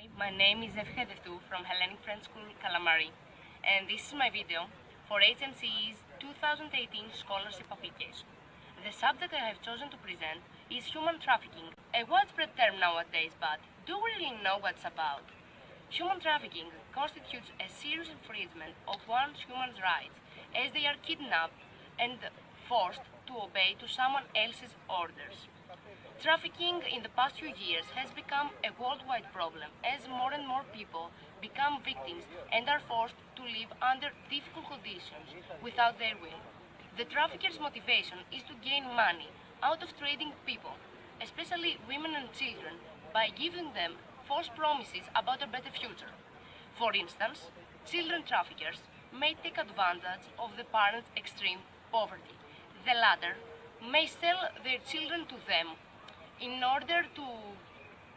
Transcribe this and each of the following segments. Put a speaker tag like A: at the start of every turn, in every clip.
A: Hi, my name is Efi Chaideftou from Hellenic French School, Calamari, and this is my video for HMCE's 2018 scholarship application. The subject I have chosen to present is human trafficking, a widespread term nowadays, but do we really know what it's about? Human trafficking constitutes a serious infringement of one's human rights as they are kidnapped and forced to obey to someone else's orders. Trafficking in the past few years has become a worldwide problem as more and more people become victims and are forced to live under difficult conditions without their will. The traffickers' motivation is to gain money out of trading people, especially women and children, by giving them false promises about a better future. For instance, children traffickers may take advantage of the parents' extreme poverty. The latter may sell their children to them in order to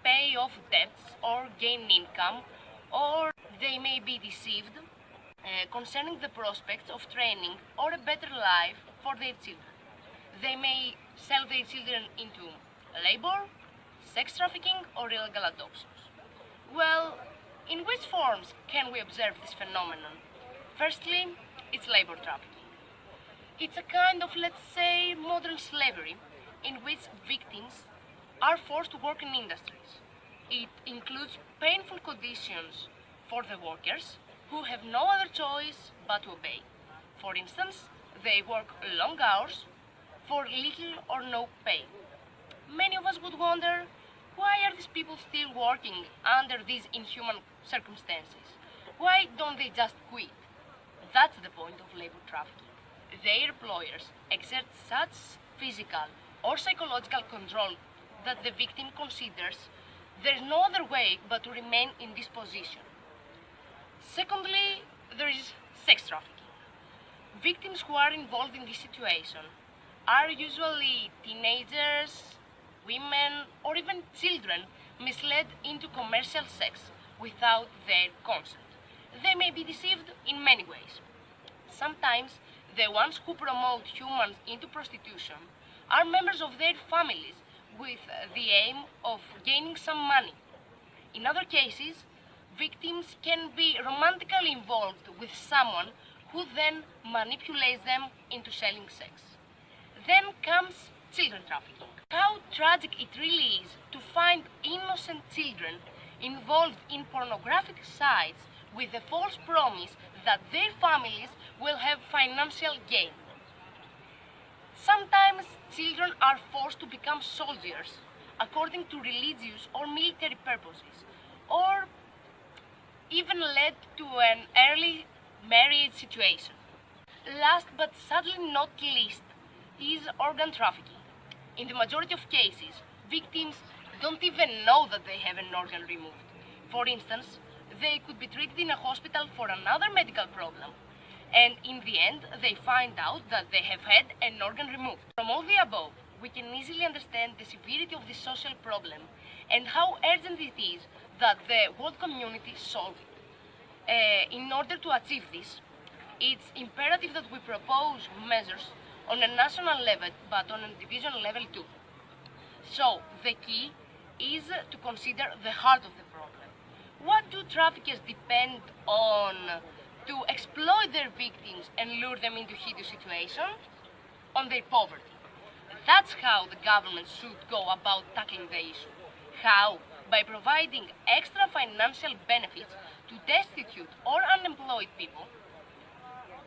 A: pay off debts or gain income, or they may be deceived concerning the prospects of training or a better life for their children. They may sell their children into labor, sex trafficking, or illegal adoptions. Well, in which forms can we observe this phenomenon? Firstly, it's labor trafficking. It's a kind of, let's say, modern slavery in which victims are forced to work in industries. It includes painful conditions for the workers who have no other choice but to obey. For instance, they work long hours for little or no pay. Many of us would wonder, why are these people still working under these inhuman circumstances? Why don't they just quit? That's the point of labor trafficking. Their employers exert such physical or psychological control that the victim considers there is no other way but to remain in this position. Secondly, there is sex trafficking. Victims who are involved in this situation are usually teenagers, women, or even children misled into commercial sex without their consent. They may be deceived in many ways. Sometimes the ones who promote humans into prostitution are members of their families with the aim of gaining some money. In other cases, victims can be romantically involved with someone who then manipulates them into selling sex. Then comes children trafficking. How tragic it really is to find innocent children involved in pornographic sites with the false promise that their families will have financial gain. Sometimes children are forced to become soldiers according to religious or military purposes, or even led to an early marriage situation. Last but sadly not least is organ trafficking. In the majority of cases, victims don't even know that they have an organ removed. For instance, they could be treated in a hospital for another medical problem, and in the end they find out that they have had an organ removed. From all the above, we can easily understand the severity of this social problem and how urgent it is that the world community solve it. In order to achieve this, it's imperative that we propose measures on a national level but on a divisional level too. So the key is to consider the heart of the problem. What do traffickers depend on to exploit their victims and lure them into hideous situations? On their poverty. That's how the government should go about tackling the issue. How? By providing extra financial benefits to destitute or unemployed people,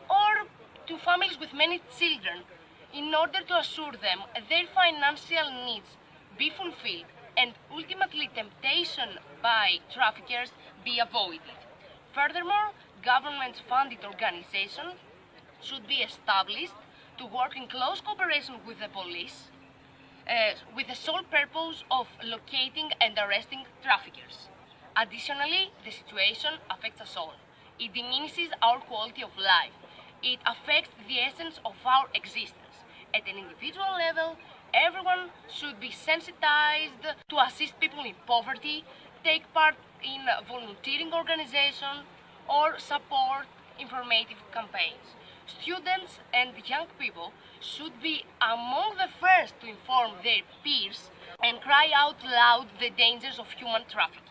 A: or to families with many children, in order to assure them their financial needs be fulfilled and ultimately temptation by traffickers be avoided. Furthermore, government-funded organizations should be established to work in close cooperation with the police with the sole purpose of locating and arresting traffickers. Additionally, the situation affects us all. It diminishes our quality of life. It affects the essence of our existence. At an individual level, everyone should be sensitized to assist people in poverty, take part in volunteering organizations, or support informative campaigns. Students and young people should be among the first to inform their peers and cry out loud the dangers of human trafficking.